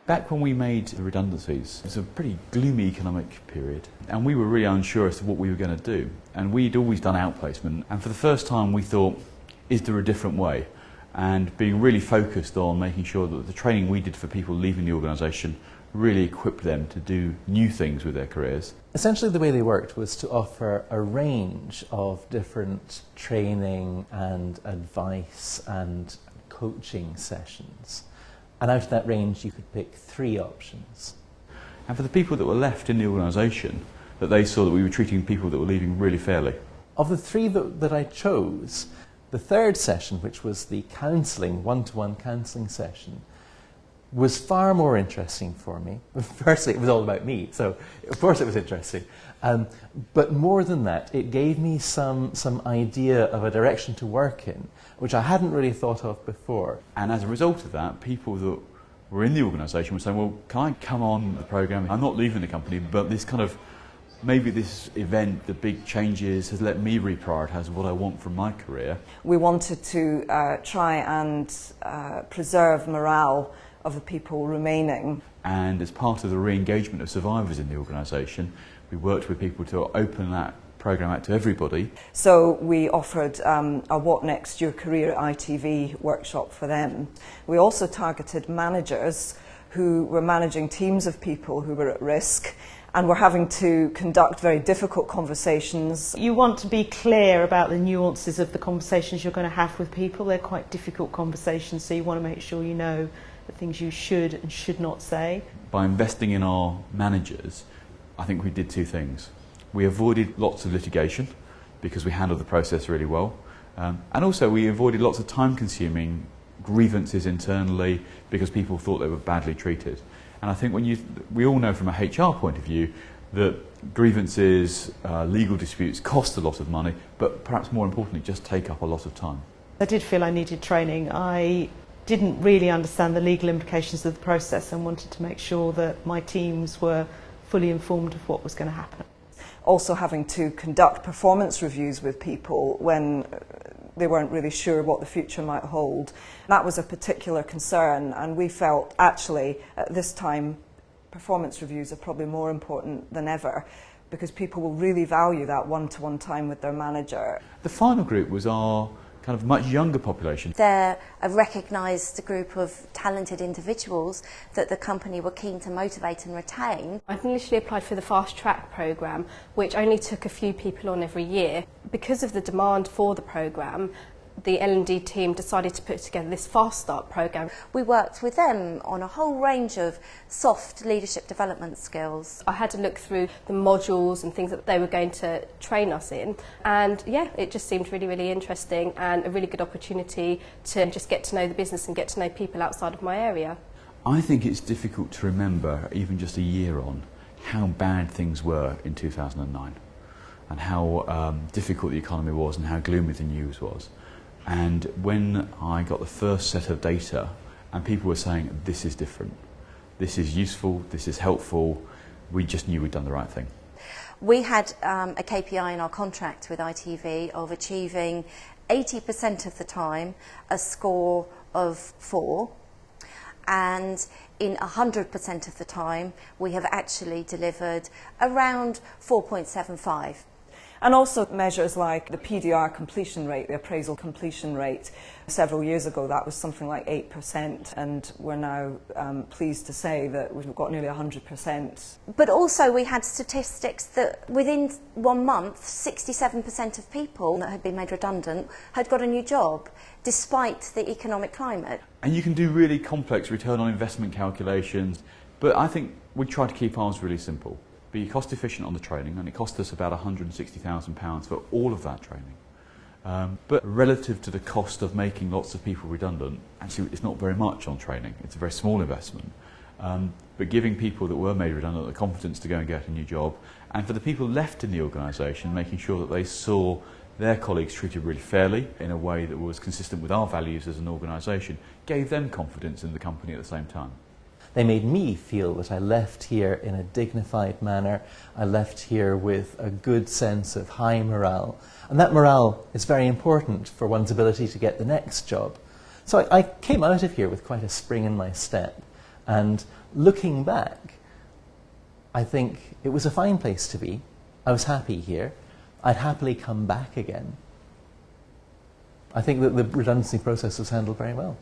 Back when we made the redundancies, it was a pretty gloomy economic period, and we were really unsure as to what we were going to do. And we'd always done outplacement, and for the first time we thought, is there a different way? And being really focused on making sure that the training we did for people leaving the organisation really equipped them to do new things with their careers. Essentially the way they worked was to offer a range of different training and advice and coaching sessions. And out of that range you could pick 3 options. And for the people that were left in the organisation, that they saw that we were treating people that were leaving really fairly. Of the 3 that I chose, the 3rd session, which was the counselling, one-to-one counselling session, was far more interesting for me. Firstly, it was all about me, so of course it was interesting. But more than that, it gave me some idea of a direction to work in, which I hadn't really thought of before. And as a result of that, people that were in the organisation were saying, well, can I come on the programme? I'm not leaving the company, but this kind of, maybe this event, the big changes, has let me reprioritise what I want from my career. We wanted to try and preserve morale of the people remaining. And as part of the re-engagement of survivors in the organisation, we worked with people to open that programme out to everybody. So we offered a What Next Your Career at ITV workshop for them. We also targeted managers who were managing teams of people who were at risk and were having to conduct very difficult conversations. You want to be clear about the nuances of the conversations you're going to have with people. They're quite difficult conversations, so you want to make sure you know the things you should and should not say. By investing in our managers, I think we did 2 things. We avoided lots of litigation because we handled the process really well, and also we avoided lots of time-consuming grievances internally because people thought they were badly treated. And I think we all know from a HR point of view that grievances, legal disputes cost a lot of money, but perhaps more importantly just take up a lot of time. I did feel I needed training. I didn't really understand the legal implications of the process and wanted to make sure that my teams were fully informed of what was going to happen. Also having to conduct performance reviews with people when they weren't really sure what the future might hold. That was a particular concern, and we felt actually at this time performance reviews are probably more important than ever because people will really value that one-to-one time with their manager. The final group was our kind of much younger population. They're a recognised group of talented individuals that the company were keen to motivate and retain. I initially applied for the Fast Track programme, which only took a few people on every year. Because of the demand for the programme, the L&D team decided to put together this Fast Start programme. We worked with them on a whole range of soft leadership development skills. I had to look through the modules and things that they were going to train us in, and yeah, it just seemed really, really interesting and a really good opportunity to just get to know the business and get to know people outside of my area. I think it's difficult to remember, even just a year on, how bad things were in 2009 and how difficult the economy was and how gloomy the news was. And when I got the first set of data and people were saying, this is different, this is useful, this is helpful, we just knew we'd done the right thing. We had a KPI in our contract with ITV of achieving 80% of the time a score of 4, and in 100% of the time we have actually delivered around 4.75. And also measures like the PDR completion rate, the appraisal completion rate. Several years ago that was something like 8%, and we're now pleased to say that we've got nearly 100%. But also we had statistics that within 1 month 67% of people that had been made redundant had got a new job despite the economic climate. And you can do really complex return on investment calculations, but I think we try to keep ours really simple. Be cost efficient on the training, and it cost us about £160,000 for all of that training. But relative to the cost of making lots of people redundant, actually it's not very much on training. It's a very small investment. But giving people that were made redundant the confidence to go and get a new job, and for the people left in the organisation, making sure that they saw their colleagues treated really fairly in a way that was consistent with our values as an organisation, gave them confidence in the company at the same time. They made me feel that I left here in a dignified manner. I left here with a good sense of high morale. And that morale is very important for one's ability to get the next job. So I came out of here with quite a spring in my step. And looking back, I think it was a fine place to be. I was happy here. I'd happily come back again. I think that the redundancy process was handled very well.